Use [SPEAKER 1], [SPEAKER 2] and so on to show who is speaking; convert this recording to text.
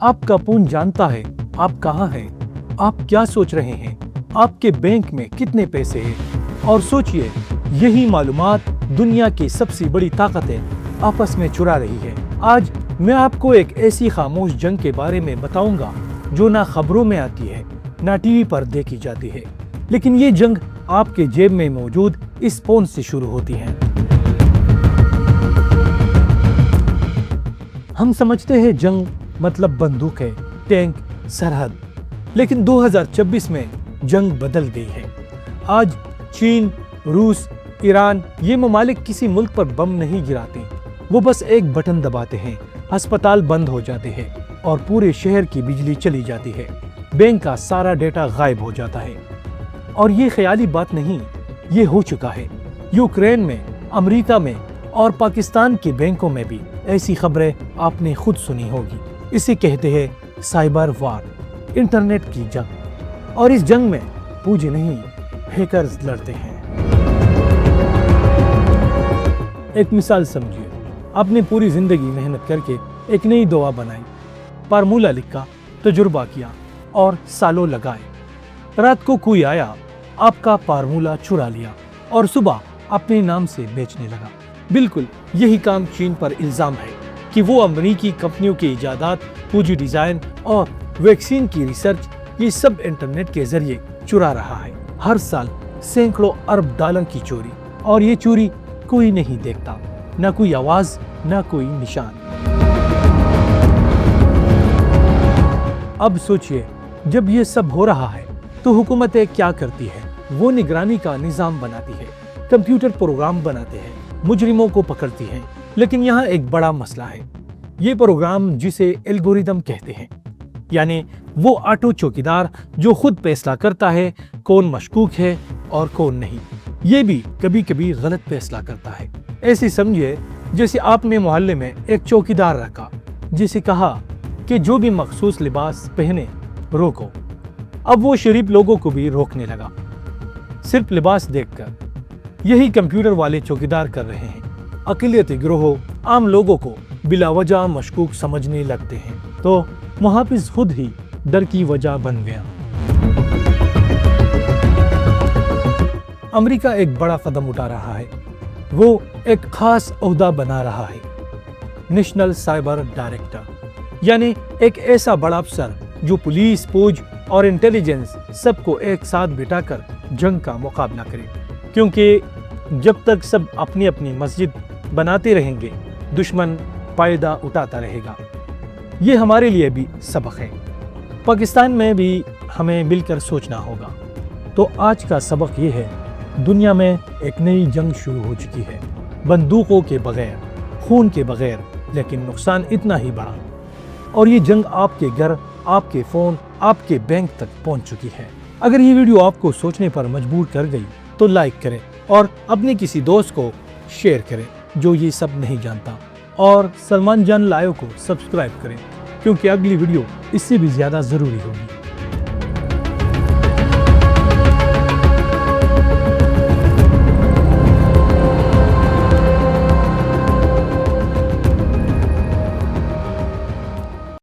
[SPEAKER 1] آپ کا فون جانتا ہے آپ کہاں ہیں، آپ کیا سوچ رہے ہیں، آپ کے بینک میں کتنے پیسے ہیں، اور سوچئے یہی معلومات دنیا کی سب سے بڑی طاقتیں آپس میں چرا رہی ہے۔ آج میں آپ کو ایک ایسی خاموش جنگ کے بارے میں بتاؤں گا جو نہ خبروں میں آتی ہے نہ ٹی وی پر دیکھی جاتی ہے، لیکن یہ جنگ آپ کے جیب میں موجود اس فون سے شروع ہوتی ہے۔ ہم سمجھتے ہیں جنگ مطلب بندوق ہے، ٹینک، سرحد، لیکن 2026 میں جنگ بدل گئی ہے۔ آج چین، روس، ایران یہ ممالک کسی ملک پر بم نہیں گراتے، وہ بس ایک بٹن دباتے ہیں، ہسپتال بند ہو جاتے ہیں اور پورے شہر کی بجلی چلی جاتی ہے، بینک کا سارا ڈیٹا غائب ہو جاتا ہے۔ اور یہ خیالی بات نہیں، یہ ہو چکا ہے۔ یوکرین میں، امریکہ میں اور پاکستان کے بینکوں میں بھی ایسی خبریں آپ نے خود سنی ہوگی۔ اسے کہتے ہیں سائبر وار، انٹرنیٹ کی جنگ، اور اس جنگ میں پوجے نہیں، ہیکرز لڑتے ہیں۔ ایک مثال سمجھیے، آپ نے پوری زندگی محنت کر کے ایک نئی دوا بنائی، فارمولہ لکھا، تجربہ کیا اور سالوں لگائے۔ رات کو کوئی آیا، آپ کا فارمولہ چرا لیا اور صبح اپنے نام سے بیچنے لگا۔ بالکل یہی کام چین پر الزام ہے کہ وہ امریکی کمپنیوں کی ایجادات، فوجی ڈیزائن اور ویکسین کی ریسرچ یہ سب انٹرنیٹ کے ذریعے چرا رہا ہے۔ ہر سال سینکڑوں ارب ڈالر کی چوری، اور یہ چوری کوئی نہیں دیکھتا، نہ کوئی آواز، نہ کوئی نشان۔ اب سوچئے، جب یہ سب ہو رہا ہے تو حکومتیں کیا کرتی ہے؟ وہ نگرانی کا نظام بناتی ہے، کمپیوٹر پروگرام بناتے ہیں، مجرموں کو پکڑتی ہیں۔ لیکن یہاں ایک بڑا مسئلہ ہے، یہ پروگرام جسے الگوریدم کہتے ہیں، یعنی وہ آٹو چوکیدار جو خود فیصلہ کرتا ہے کون مشکوک ہے اور کون نہیں، یہ بھی کبھی کبھی غلط فیصلہ کرتا ہے۔ ایسے سمجھے جیسے آپ نے محلے میں ایک چوکیدار رکھا جسے کہا کہ جو بھی مخصوص لباس پہنے روکو۔ اب وہ شریف لوگوں کو بھی روکنے لگا، صرف لباس دیکھ کر۔ یہی کمپیوٹر والے چوکیدار کر رہے ہیں۔ اقلیتی گروہوں، عام لوگوں کو بلا وجہ مشکوک سمجھنے لگتے ہیں، تو محافظ خود ہی ڈر کی وجہ بن گیا۔ امریکہ ایک بڑا قدم اٹھا رہا ہے، وہ ایک خاص عہدہ بنا رہا ہے، نیشنل سائبر ڈائریکٹر، یعنی ایک ایسا بڑا افسر جو پولیس، فوج اور انٹیلیجنس سب کو ایک ساتھ بٹھا کر جنگ کا مقابلہ کرے، کیونکہ جب تک سب اپنی اپنی مسجد بناتے رہیں گے، دشمن فائدہ اٹھاتا رہے گا۔ یہ ہمارے لیے بھی سبق ہے، پاکستان میں بھی ہمیں مل کر سوچنا ہوگا۔ تو آج کا سبق یہ ہے، دنیا میں ایک نئی جنگ شروع ہو چکی ہے، بندوقوں کے بغیر، خون کے بغیر، لیکن نقصان اتنا ہی بڑا، اور یہ جنگ آپ کے گھر، آپ کے فون، آپ کے بینک تک پہنچ چکی ہے۔ اگر یہ ویڈیو آپ کو سوچنے پر مجبور کر گئی تو لائک کریں اور اپنے کسی دوست کو شیئر کریں جو یہ سب نہیں جانتا، اور سلمان جان لائیو کو سبسکرائب کریں کیونکہ اگلی ویڈیو اس سے بھی زیادہ ضروری ہوگی۔